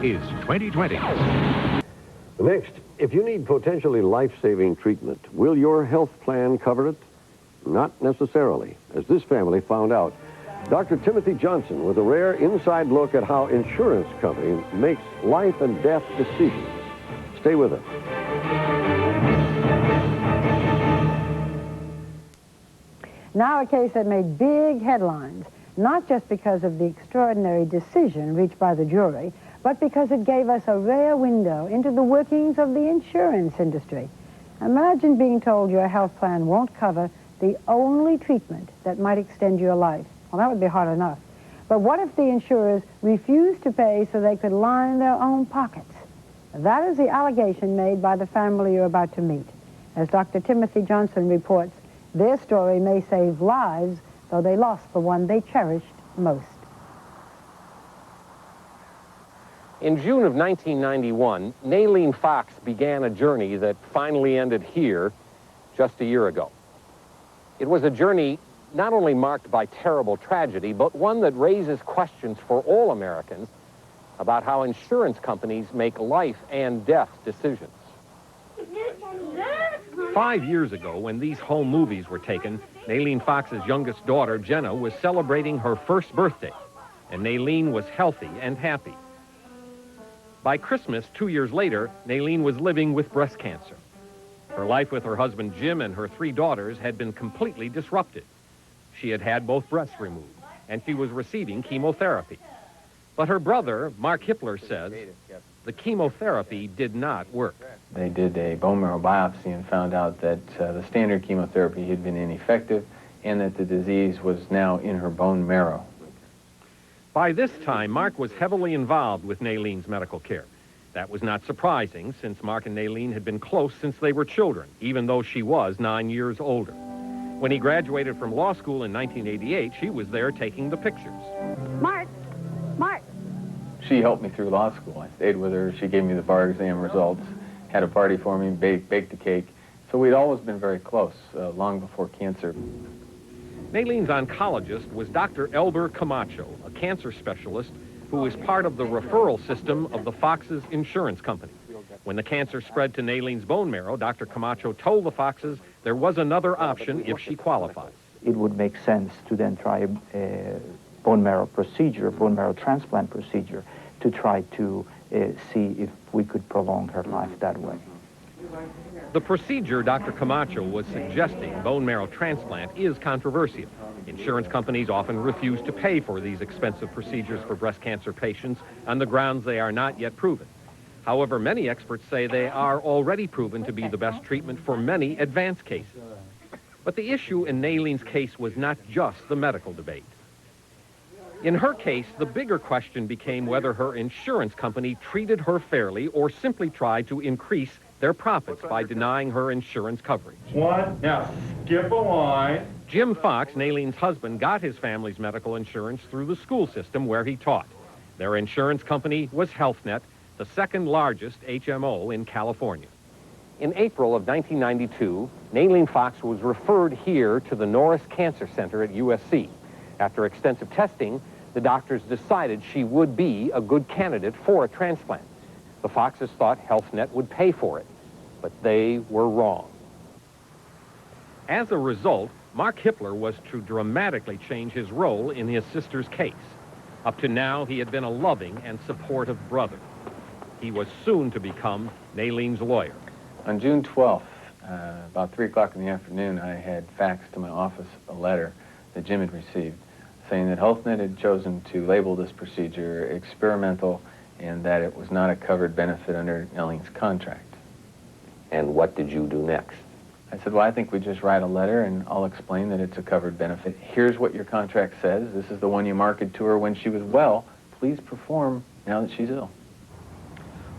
is 2020. Next, if you need potentially life-saving treatment, will your health plan cover it? Not necessarily, as this family found out. Dr. Timothy Johnson with a rare inside look at how insurance company makes life and death decisions. Stay with us. Now a case that made big headlines, not just because of the extraordinary decision reached by the jury, but because it gave us a rare window into the workings of the insurance industry. Imagine being told your health plan won't cover the only treatment that might extend your life. Well, that would be hard enough. But what if the insurers refused to pay so they could line their own pockets? That is the allegation made by the family you're about to meet. As Dr. Timothy Johnson reports, their story may save lives, though they lost the one they cherished most. In June of 1991, Nalene Fox began a journey that finally ended here just a year ago. It was a journey not only marked by terrible tragedy, but one that raises questions for all Americans about how insurance companies make life and death decisions. 5 years ago, when these home movies were taken, Nalene Fox's youngest daughter, Jenna, was celebrating her first birthday, and Nalene was healthy and happy. By Christmas, 2 years later, Nalene was living with breast cancer. Her life with her husband, Jim, and her 3 daughters had been completely disrupted. She had had both breasts removed, and she was receiving chemotherapy. But her brother, Mark Hiepler, says the chemotherapy did not work. They did a bone marrow biopsy and found out that the standard chemotherapy had been ineffective and that the disease was now in her bone marrow. By this time, Mark was heavily involved with Nalene's medical care. That was not surprising, since Mark and Nalene had been close since they were children, even though she was 9 years older. When he graduated from law school in 1988, she was there taking the pictures. Mark! Mark! She helped me through law school. I stayed with her. She gave me the bar exam results, had a party for me, baked a cake. So we'd always been very close, long before cancer. Nalene's oncologist was Dr. Elber Camacho, a cancer specialist who was part of the referral system of the Fox's insurance company. When the cancer spread to Nalene's bone marrow, Dr. Camacho told the Foxes there was another option if she qualified. It would make sense to then try a bone marrow procedure, bone marrow transplant procedure, to try to see if we could prolong her life that way. The procedure Dr. Camacho was suggesting, bone marrow transplant, is controversial. Insurance companies often refuse to pay for these expensive procedures for breast cancer patients on the grounds they are not yet proven. However, many experts say they are already proven to be the best treatment for many advanced cases. But the issue in Nalene's case was not just the medical debate. In her case, the bigger question became whether her insurance company treated her fairly or simply tried to increase their profits by denying her insurance coverage. One, now skip a line. Jim Fox, Nalene's husband, got his family's medical insurance through the school system where he taught. Their insurance company was HealthNet, the second largest HMO in California. In April of 1992, Nalene Fox was referred here to the Norris Cancer Center at USC. After extensive testing, the doctors decided she would be a good candidate for a transplant. The Foxes thought HealthNet would pay for it, but they were wrong. As a result, Mark Hiepler was to dramatically change his role in his sister's case. Up to now, he had been a loving and supportive brother. He was soon to become Nalene's lawyer. On June 12th, about 3 o'clock in the afternoon, I had faxed to my office a letter that Jim had received saying that HealthNet had chosen to label this procedure experimental and that it was not a covered benefit under Nalene's contract. And what did you do next? I said, well, I think we just write a letter and I'll explain that it's a covered benefit. Here's what your contract says. This is the one you marketed to her when she was well. Please perform now that she's ill.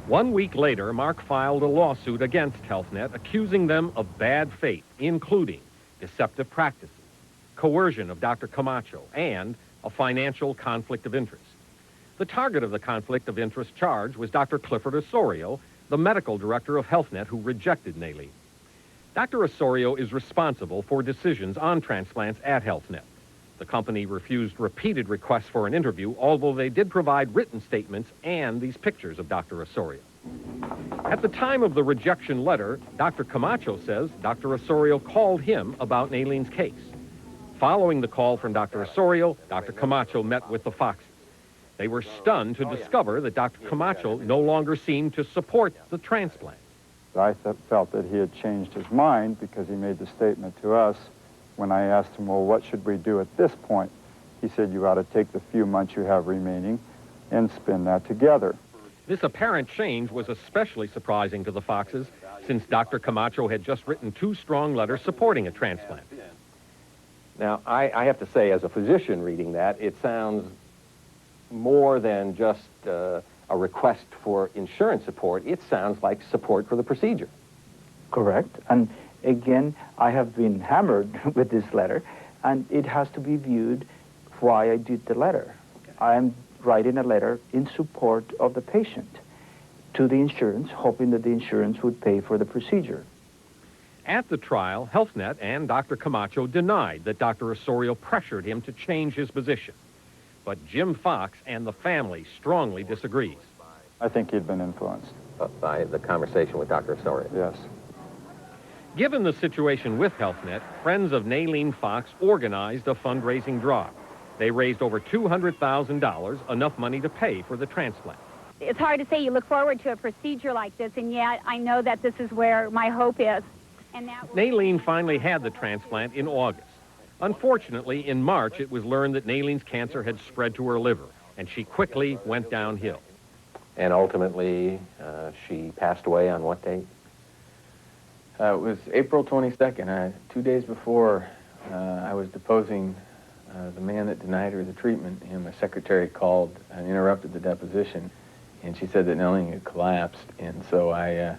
1 week later, Mark filed a lawsuit against HealthNet, accusing them of bad faith, including deceptive practices, coercion of Dr. Camacho, and a financial conflict of interest. The target of the conflict of interest charge was Dr. Clifford Osorio, the medical director of HealthNet, who rejected Nalene. Dr. Osorio is responsible for decisions on transplants at HealthNet. The company refused repeated requests for an interview, although they did provide written statements and these pictures of Dr. Osorio. At the time of the rejection letter, Dr. Camacho says Dr. Osorio called him about Naileen's case. Following the call from Dr. Osorio, Dr. Camacho met with the Foxes. They were stunned to discover that Dr. Camacho no longer seemed to support the transplant. I felt that he had changed his mind because he made the statement to us when I asked him, well, what should we do at this point? He said, you ought to take the few months you have remaining and spend that together. This apparent change was especially surprising to the Foxes, since Dr. Camacho had just written 2 strong letters supporting a transplant. Now, I have to say, as a physician reading that, it sounds more than just a request for insurance support. It sounds like support for the procedure. Correct. And again, I have been hammered with this letter, and it has to be viewed why I did the letter. I am writing a letter in support of the patient to the insurance, hoping that the insurance would pay for the procedure. At the trial, HealthNet and Dr. Camacho denied that Dr. Osorio pressured him to change his position. But Jim Fox and the family strongly disagrees. I think he'd been influenced. By the conversation with Dr. Osorio. Yes. Given the situation with HealthNet, friends of Naileen Fox organized a fundraising drive. They raised over $200,000, enough money to pay for the transplant. It's hard to say you look forward to a procedure like this, and yet I know that this is where my hope is. And that Naileen finally had the transplant in August. Unfortunately, in March, it was learned that Naileen's cancer had spread to her liver, and she quickly went downhill. And ultimately, she passed away on what date? It was April 22nd, 2 days before I was deposing the man that denied her the treatment. And my secretary called and interrupted the deposition, and she said that Naileen had collapsed. And so I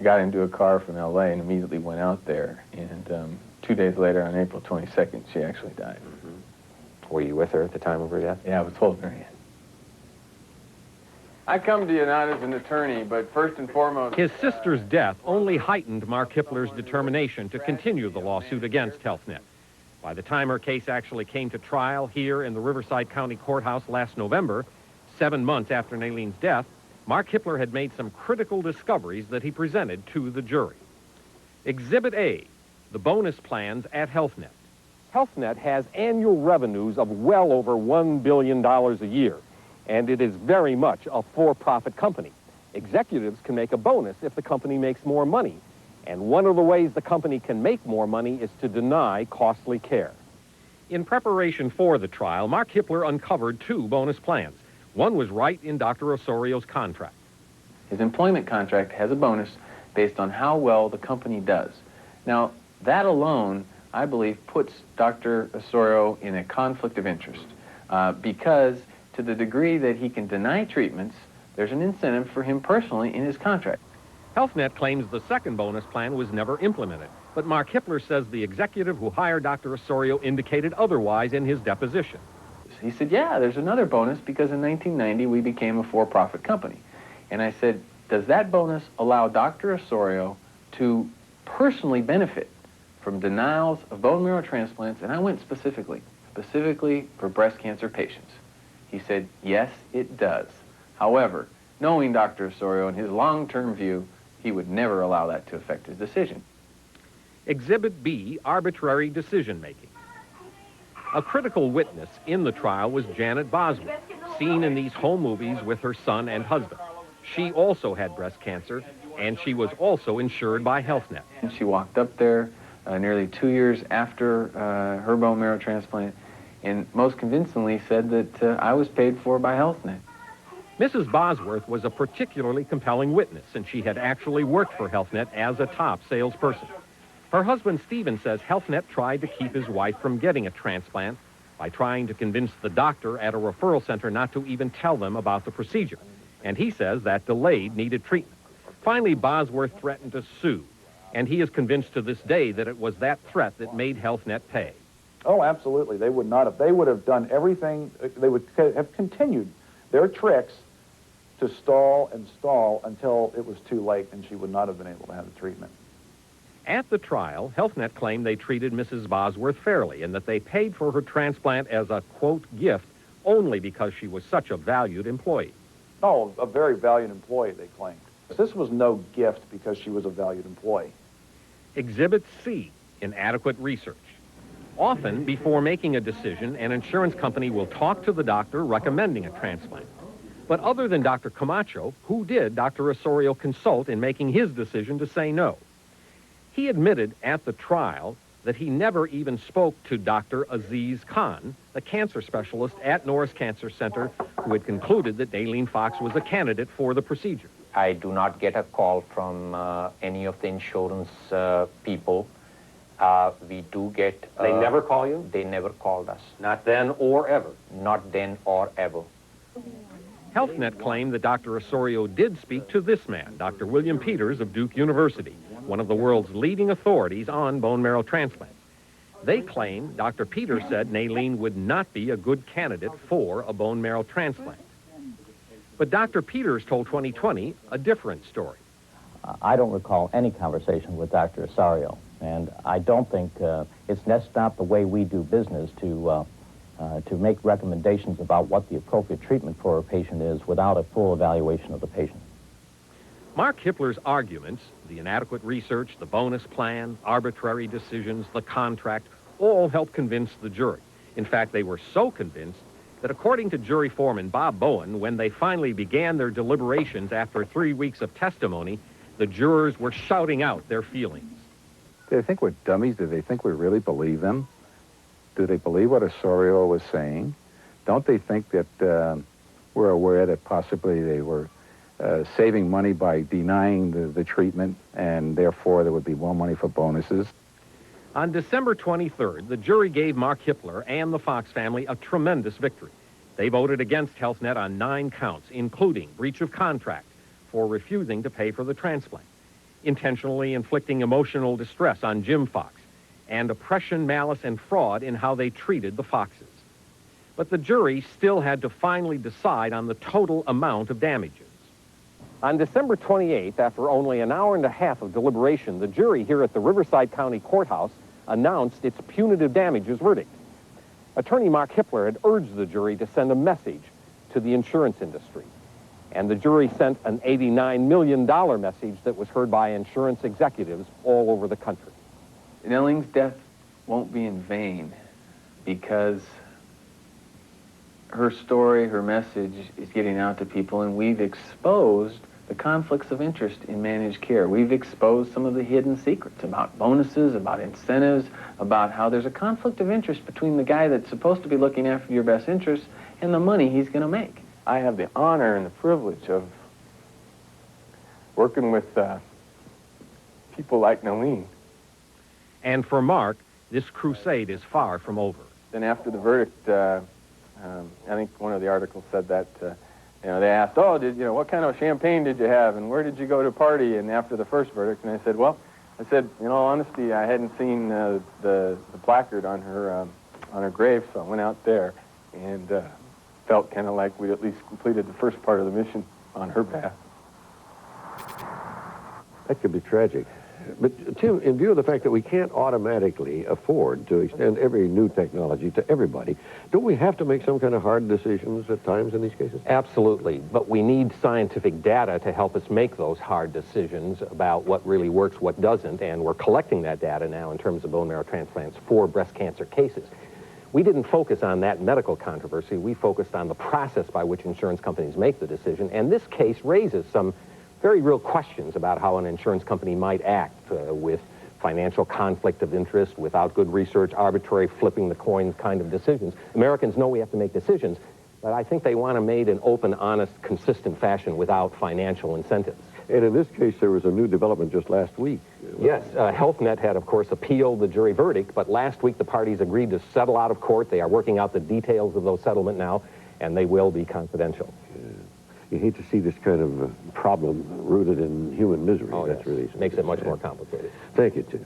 got into a car from L.A. and immediately went out there. And 2 days later, on April 22nd, she actually died. Were you with her at the time of her death? Yeah, I was holding her hand. I come to you not as an attorney, but first and foremost... His sister's death only heightened Mark Hiepler's determination to continue the lawsuit against HealthNet. By the time her case actually came to trial here in the Riverside County Courthouse last November, 7 months after Naileen's death, Mark Hiepler had made some critical discoveries that he presented to the jury. Exhibit A, the bonus plans at HealthNet. HealthNet has annual revenues of well over $1 billion a year, and it is very much a for-profit company. Executives can make a bonus if the company makes more money, and one of the ways the company can make more money is to deny costly care. In preparation for the trial, Mark Hiepler uncovered 2 bonus plans. One was right in Dr. Osorio's contract. His employment contract has a bonus based on how well the company does. Now, that alone, I believe, puts Dr. Osorio in a conflict of interest because to the degree that he can deny treatments, there's an incentive for him personally in his contract. HealthNet claims the second bonus plan was never implemented, but Mark Hiepler says the executive who hired Dr. Osorio indicated otherwise in his deposition. He said, yeah, there's another bonus because in 1990 we became a for-profit company. And I said, does that bonus allow Dr. Osorio to personally benefit from denials of bone marrow transplants? And I went specifically for breast cancer patients. He said, yes, it does. However, knowing Dr. Osorio and his long-term view, he would never allow that to affect his decision. Exhibit B, arbitrary decision-making. A critical witness in the trial was Janet Bosworth, seen in these home movies with her son and husband. She also had breast cancer, and she was also insured by HealthNet. And she walked up there nearly 2 years after her bone marrow transplant and most convincingly said that I was paid for by HealthNet. Mrs. Bosworth was a particularly compelling witness, since she had actually worked for HealthNet as a top salesperson. Her husband, Stephen, says HealthNet tried to keep his wife from getting a transplant by trying to convince the doctor at a referral center not to even tell them about the procedure. And he says that delayed needed treatment. Finally, Bosworth threatened to sue, and he is convinced to this day that it was that threat that made HealthNet pay. Oh, absolutely. They would not have. They would have done everything. They would have continued their tricks to stall and stall until it was too late and she would not have been able to have the treatment. At the trial, HealthNet claimed they treated Mrs. Bosworth fairly and that they paid for her transplant as a, quote, gift only because she was such a valued employee. No, a very valued employee, they claimed. This was no gift because she was a valued employee. Exhibit C, inadequate research. Often, before making a decision, an insurance company will talk to the doctor recommending a transplant. But other than Dr. Camacho, who did Dr. Osorio consult in making his decision to say no? He admitted at the trial that he never even spoke to Dr. Aziz Khan, the cancer specialist at Norris Cancer Center, who had concluded that Aileen Fox was a candidate for the procedure. I do not get a call from any of the insurance people. We do get... They never call you? They never called us. Not then or ever? Not then or ever. HealthNet claimed that Dr. Osorio did speak to this man, Dr. William Peters of Duke University, one of the world's leading authorities on bone marrow transplants. They claim Dr. Peters said Aileen would not be a good candidate for a bone marrow transplant. But Dr. Peters told 2020 a different story. I don't recall any conversation with Dr. Osorio, and I don't think that's not the way we do business to make recommendations about what the appropriate treatment for a patient is without a full evaluation of the patient. Mark Hiepler's arguments, the inadequate research, the bonus plan, arbitrary decisions, the contract, all helped convince the jury. In fact, they were so convinced that according to jury foreman Bob Bowen, when they finally began their deliberations after 3 weeks of testimony, the jurors were shouting out their feelings. Do they think we're dummies? Do they think we really believe them? Do they believe what Osorio was saying? Don't they think that we're aware that possibly they were saving money by denying the treatment, and therefore there would be more money for bonuses? On December 23rd, the jury gave Mark Hiepler and the Fox family a tremendous victory. They voted against HealthNet on 9 counts, including breach of contract for refusing to pay for the transplant, intentionally inflicting emotional distress on Jim Fox, and oppression, malice, and fraud in how they treated the Foxes. But the jury still had to finally decide on the total amount of damages. On December 28th, after only an hour and a half of deliberation, the jury here at the Riverside County Courthouse announced its punitive damages verdict. Attorney Mark Hiepler had urged the jury to send a message to the insurance industry, and the jury sent an $89 million message that was heard by insurance executives all over the country. Aileen's death won't be in vain because her story, her message is getting out to people, and we've exposed the conflicts of interest in managed care. We've exposed some of the hidden secrets about bonuses, about incentives, about how there's a conflict of interest between the guy that's supposed to be looking after your best interests and the money he's going to make. I have the honor and the privilege of working with people like Aileen. And for Mark, this crusade is far from over. Then after the verdict, I think one of the articles said that, they asked, what kind of champagne did you have, and where did you go to party? And after the first verdict, and I said, in all honesty, I hadn't seen the placard on her grave, so I went out there and felt kind of like we'd at least completed the first part of the mission on her behalf. That could be tragic. But, Tim, in view of the fact that we can't automatically afford to extend every new technology to everybody, don't we have to make some kind of hard decisions at times in these cases? Absolutely, but we need scientific data to help us make those hard decisions about what really works, what doesn't, and we're collecting that data now in terms of bone marrow transplants for breast cancer cases. We didn't focus on that medical controversy. We focused on the process by which insurance companies make the decision, and this case raises some very real questions about how an insurance company might act with financial conflict of interest, without good research, arbitrary flipping the coin kind of decisions. Americans know we have to make decisions, but I think they want them made in open, honest, consistent fashion without financial incentives. And in this case, there was a new development just last week. Yes, HealthNet had, of course, appealed the jury verdict, but last week the parties agreed to settle out of court. They are working out the details of those settlement now, and they will be confidential. Yeah. You hate to see this kind of problem rooted in human misery. Oh, That's yes. really Makes it much more complicated. Thank you, Tim.